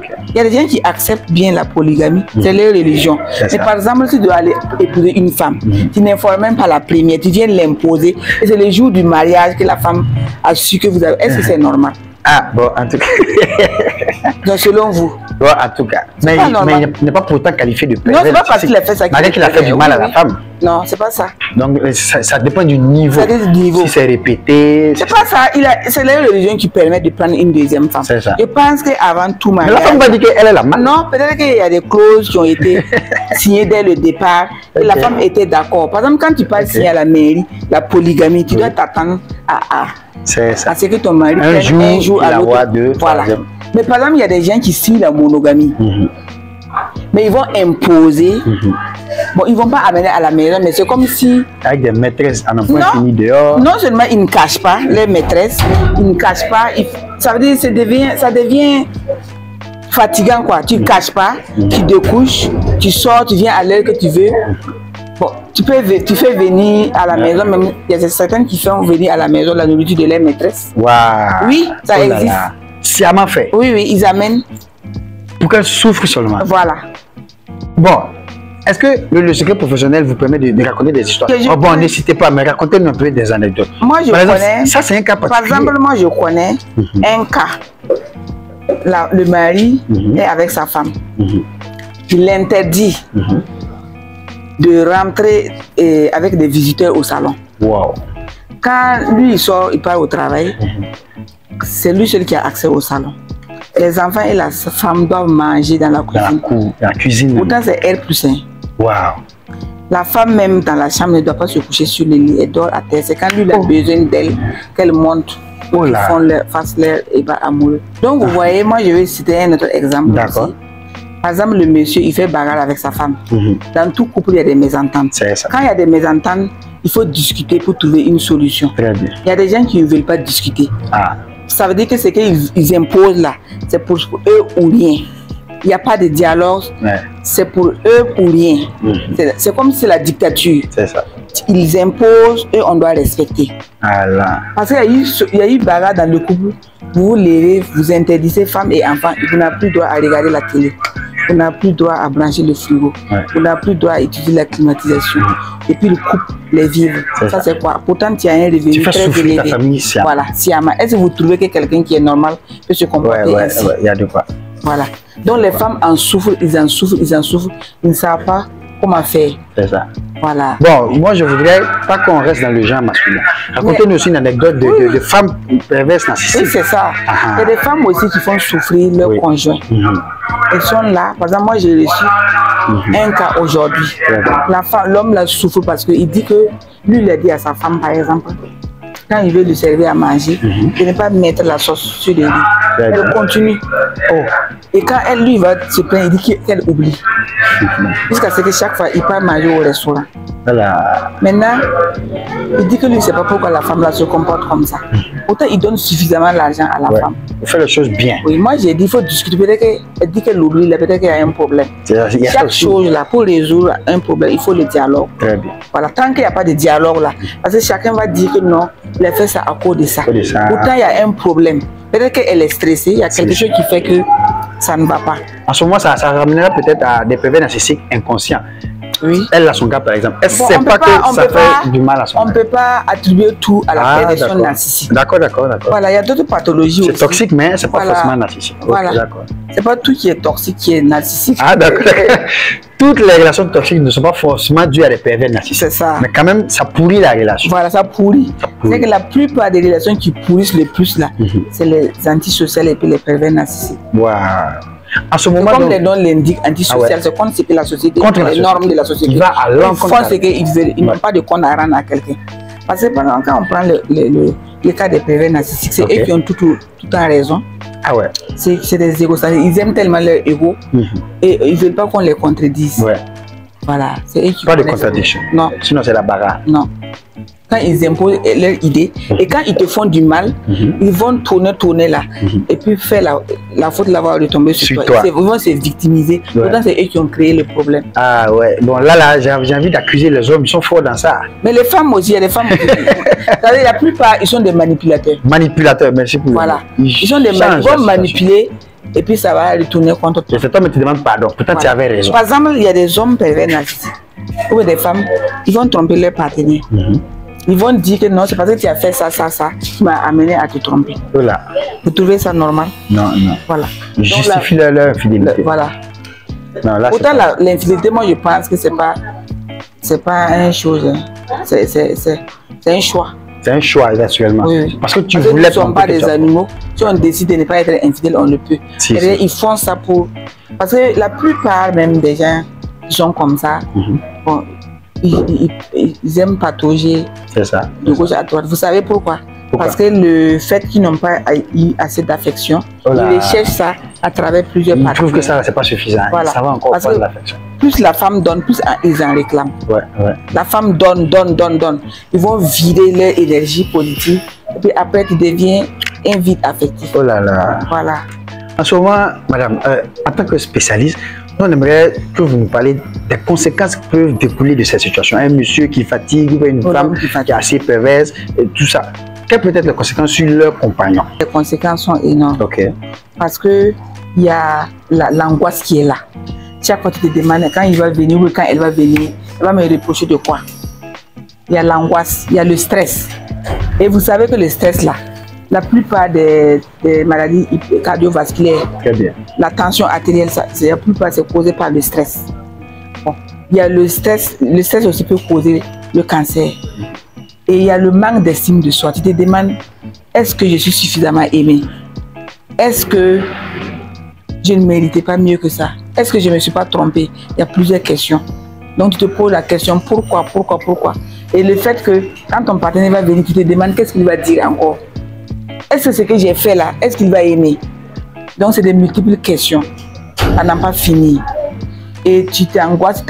Il y a des gens qui acceptent bien la polygamie, c'est leur religion. Mais par exemple, si tu dois aller épouser une femme, tu n'informes même pas la première, tu viens l'imposer, et c'est le jour du mariage que la femme a su que vous avez. Est-ce que c'est normal? Ah, bon, en tout cas. Donc, selon vous? Bon, en tout cas. Mais il n'est pas pourtant qualifié de pervers. Non, c'est pas parce qu'il a fait ça. Malgré qu'il a fait du mal à la femme. Non, c'est pas ça. Donc, ça dépend du niveau. Ça dépend du niveau. Si c'est répété. C'est pas ça. C'est la religion qui permet de prendre une deuxième femme. C'est ça. Je pense qu'avant tout mariage. Mais la femme va dire qu'elle est la main. Non, peut-être qu'il y a des clauses qui ont été signées dès le départ. Et la femme était d'accord. Par exemple, quand tu passes signer à la mairie, la polygamie, tu dois t'attendre à ce que ton mari un jour à l'autre. Voilà. Mais par exemple, il y a des gens qui signent la monogamie. Mais ils vont imposer. Bon, ils vont pas amener à la maison, mais c'est comme si... Avec des maîtresses en point fini dehors. Non seulement ils ne cachent pas, les maîtresses, ils ne cachent pas. Ça veut dire que ça devient fatigant, quoi. Tu ne caches pas, tu découches, tu sors, tu viens à l'heure que tu veux. Bon, tu fais venir à la maison, même il y a certains qui font venir à la maison la nourriture de leur maîtresse. Waouh. Oui, ça existe. Sciemment fait. Oui, ils amènent. Pour qu'elle souffre seulement. Voilà. Bon, est-ce que le secret professionnel vous permet de raconter des histoires? Oh bon, n'hésitez pas, mais racontez-nous un peu des anecdotes. Moi, je connais. Ça, c'est un cas particulier. Par exemple, moi, je connais un cas. Le mari est avec sa femme. Il l'interdit de rentrer avec des visiteurs au salon. Wow. Quand lui, il sort, il part au travail, c'est lui seul qui a accès au salon. Les enfants et la femme doivent manger dans la cuisine. Dans la cuisine. Pourtant, c'est R+1. Wow. La femme, même dans la chambre, ne doit pas se coucher sur le lit. Elle dort à terre. C'est quand lui a besoin d'elle qu'elle monte. Ils fassent leur ébat amoureux. Donc, vous voyez, moi, je vais citer un autre exemple. D'accord. Par exemple, le monsieur, il fait bagarre avec sa femme. Dans tout couple, il y a des mésententes. C'est ça. Quand il y a des mésententes, il faut discuter pour trouver une solution. Très bien. Il y a des gens qui ne veulent pas discuter. Ça veut dire que ce qu'ils imposent là, c'est pour eux ou rien. Il n'y a pas de dialogue, c'est pour eux ou rien. C'est comme si c'est la dictature. C'est ça. Ils imposent et on doit respecter. Voilà. Parce qu'il y a eu bagarre dans le couple. Vous levez, vous interdisez femmes et enfants, vous n'avez plus droit à regarder la télé. Vous n'avez plus droit à brancher le frigo. Vous n'avez plus droit à utiliser la climatisation. Et puis le couple, les vivre. Ça c'est quoi? Pourtant, tu as un revenu très élevé. Ta famille, voilà, sciemment. Est-ce que vous trouvez que quelqu'un qui est normal peut se comporter ainsi? Il y a de quoi. Voilà. Donc les femmes en souffrent, ils en souffrent, ils en souffrent. Ils ne savent pas comment faire. C'est ça. Voilà. Bon, moi je voudrais pas qu'on reste dans le genre masculin. Racontez-nous aussi une anecdote de femmes perverses narcissiques. Oui, c'est ça. Il y a des femmes aussi qui font souffrir leur conjoint. Elles sont là. Par exemple, moi j'ai reçu un cas aujourd'hui. L'homme la souffre parce qu'il dit que lui, il a dit à sa femme, par exemple, quand il veut lui servir à manger, de ne pas mettre la sauce sur le riz. Elle continue. Et quand lui va se plaindre, il dit qu'elle oublie. Jusqu'à ce que chaque fois, il part manger au restaurant. Voilà. Maintenant, il dit que lui, ne sait pas pourquoi la femme là se comporte comme ça. Pourtant, il donne suffisamment d'argent à la femme. Il fait les choses bien. Oui, moi j'ai dit, il faut discuter. Peut-être qu'elle dit qu'elle oublie, peut-être qu'il y a un problème. Chaque chose là, pour résoudre un problème, il faut le dialogue. Très bien. Voilà, tant qu'il n'y a pas de dialogue là, parce que chacun va dire que non, il a fait ça à cause de ça. Pourtant, il y a un problème. Peut-être qu'elle est stressée, il y a quelque chose qui fait que ça ne va pas. En ce moment, ça ramènera peut-être à des pervers narcissiques inconscients. Oui. Elle a son cas, par exemple. Elle ne sait pas que ça fait du mal à son On ne peut pas attribuer tout à la perversion narcissique. D'accord. Voilà, il y a d'autres pathologies aussi. C'est toxique, mais ce n'est pas forcément narcissique. Voilà. C'est pas tout qui est toxique qui est narcissique. Ah, d'accord. Toutes les relations toxiques ne sont pas forcément dues à des pervers narcissiques. C'est ça. Mais quand même, ça pourrit la relation. Voilà, ça pourrit. C'est que la plupart des relations qui pourrissent le plus là, c'est les antisociales et puis les pervers narcissiques. Waouh. En ce moment, comme les noms l'indiquent, antisocial, c'est contre ce que la société, contre les normes de la société. Il va à l'encontre. Ils font ce qu'ils veulent, ils n'ont pas de compte à rendre à quelqu'un. Parce que pendant quand on prend le cas des pervers narcissiques, c'est eux qui ont tout en raison. Ah ouais. C'est des égocentriques. Ils aiment tellement leur ego et ils ne veulent pas qu'on les contredise. Ouais. Voilà. C'est eux qui pas de contradiction. Non. Sinon, c'est la bagarre. Non. Quand ils imposent leur idée et quand ils te font du mal, ils vont tourner là et puis faire la faute l'avoir retombé sur toi. Ils vont se victimiser. Pourtant, c'est eux qui ont créé le problème. Ah ouais. Bon, là j'ai envie d'accuser les hommes. Ils sont forts dans ça. Mais les femmes aussi, il y a des femmes aussi. La plupart, ils sont des manipulateurs. Manipulateurs, merci pour voilà. Ils sont des vont manipuler et puis ça va retourner contre toi. Et cet homme te demande pardon, pourtant tu avais raison. Par exemple, il y a des hommes pervers narcissiques ou des femmes, ils vont tromper leur partenaire. Ils vont dire que non, c'est parce que tu as fait ça qui m'a amené à te tromper. Voilà. Vous trouvez ça normal? Non, non. Voilà. Justifie leur infidélité. Voilà. Non, là, autant l'infidélité, moi je pense que c'est pas une chose, hein. C'est un choix. C'est un choix actuellement. Oui. Parce que tu Parce que voulais. nous ne sommes pas des animaux. Si on décide de ne pas être infidèle, on le peut. Si, ils font ça pour. Parce que la plupart même des gens qui sont comme ça, bon, ils aiment patauger de gauche à droite. Vous savez pourquoi? Parce que le fait qu'ils n'ont pas eu assez d'affection, ils recherchent ça à travers plusieurs partenaires. Ils trouvent que ça, c'est pas suffisant. Voilà. Ça va encore pas de l'affection. Plus la femme donne, plus ils en réclament. La femme donne. Ils vont vider leur énergie positive et puis après, tu deviens un vide affectif. Oh là là. Voilà. En ce moment, madame, en tant que spécialiste, on aimerait que vous nous parliez des conséquences qui peuvent découler de cette situation. Un monsieur qui fatigue, ou une femme qui est assez perverse, et tout ça. Quelles peuvent être les conséquences sur leurs compagnons? Les conséquences sont énormes. Parce que il y a l'angoisse qui est là. Chaque fois que tu te demandes quand il va venir ou quand elle va venir, elle va me reprocher de quoi? Il y a l'angoisse, il y a le stress. Et vous savez que le stress là, la plupart des maladies cardiovasculaires, la tension artérielle, la plupart c'est causé par le stress. Bon, il y a le stress aussi peut causer le cancer. Et il y a le manque d'estime de soi. Tu te demandes, est-ce que je suis suffisamment aimé? Est-ce que je ne méritais pas mieux que ça? Est-ce que je ne me suis pas trompée? Il y a plusieurs questions. Donc tu te poses la question, pourquoi? Et le fait que quand ton partenaire va venir, tu te demandes qu'est-ce qu'il va dire encore? Est-ce que ce que j'ai fait là, est-ce qu'il va aimer? Donc c'est des multiples questions à n'en pas finir. Et tu t'angoisses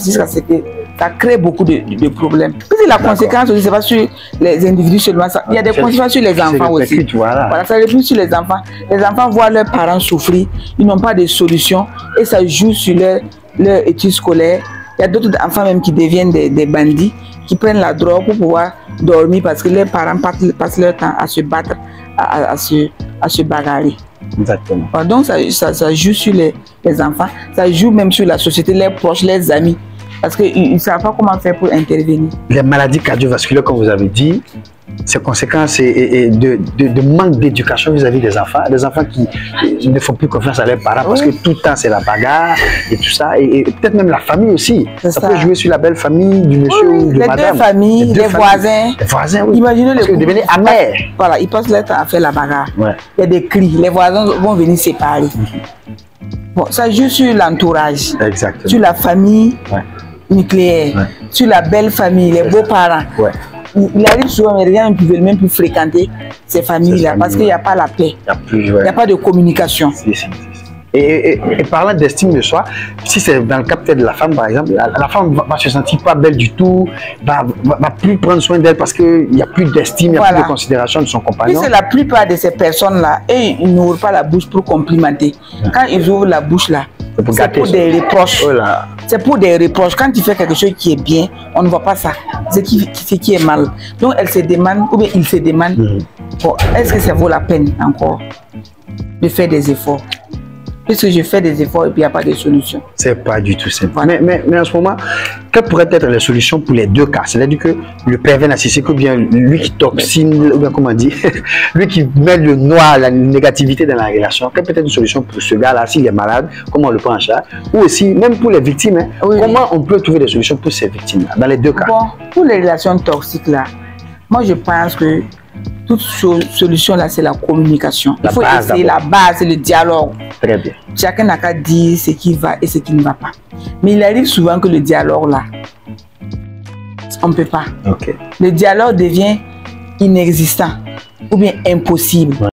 jusqu'à ce que ça crée beaucoup de problèmes. Parce que la conséquence aussi, c'est pas sur les individus seulement, il y a des conséquences sur les enfants aussi. Voilà, ça réfléchit sur les enfants. Les enfants voient leurs parents souffrir, ils n'ont pas de solution et ça joue sur leur études scolaires. Il y a d'autres enfants même qui deviennent des bandits, qui prennent la drogue pour pouvoir dormir parce que leurs parents passent leur temps à se battre, à se bagarrer. Exactement. Donc ça joue sur les enfants, ça joue même sur la société, leurs proches, leurs amis. Parce qu'ils ne savent pas comment faire pour intervenir. Les maladies cardiovasculaires, comme vous avez dit, ces conséquences de manque d'éducation vis-à-vis des enfants qui ne font plus confiance à leurs parents parce que tout le temps c'est la bagarre et tout ça. Et peut-être même la famille aussi. Ça peut jouer sur la belle famille du monsieur ou de madame. Deux familles, les voisins. Les voisins, oui. Imaginez les couples. Devenez amers. Voilà, ils passent leur temps à faire la bagarre. Il y a des cris. Les voisins vont venir séparer. Bon, ça joue sur l'entourage. Exactement. Sur la famille. Nucléaire, sur la belle famille, les beaux-parents. Il arrive souvent, mais les gens ne veulent même plus fréquenter ces familles-là parce qu'il n'y a pas la paix. Il n'y a pas de communication. Et parlant d'estime de soi, si c'est dans le cas peut-être de la femme, par exemple, la femme va se sentir pas belle du tout, va plus prendre soin d'elle parce qu'il n'y a plus d'estime, il n'y a plus de considération de son compagnon. Puis la plupart de ces personnes-là, ils n'ouvrent pas la bouche pour complimenter. Quand ils ouvrent la bouche là, c'est pour des reproches. C'est pour des reproches. Quand tu fais quelque chose qui est bien, on ne voit pas ça. C'est ce qui est mal. Donc elle se demande, ou bien il se demande, bon, est-ce que ça vaut la peine encore de faire des efforts? Puisque je fais des efforts et puis il n'y a pas de solution. C'est pas du tout simple. Mais en ce moment, quelles pourraient être les solutions pour les deux cas? C'est-à-dire que le pervers narcissique ou bien lui qui toxine, ou bien comment on dit, lui qui met le noir, la négativité dans la relation, quelle peut être une solution pour ce gars-là s'il est malade, comment on le prend en charge? Ou aussi, même pour les victimes, comment on peut trouver des solutions pour ces victimes-là, dans les deux cas? Bon, pour les relations toxiques-là, moi je pense que toute solution là, c'est la communication. Il faut essayer la base, c'est le dialogue. Très bien. Chacun n'a qu'à dire ce qui va et ce qui ne va pas. Mais il arrive souvent que le dialogue là, on ne peut pas. Le dialogue devient inexistant ou bien impossible.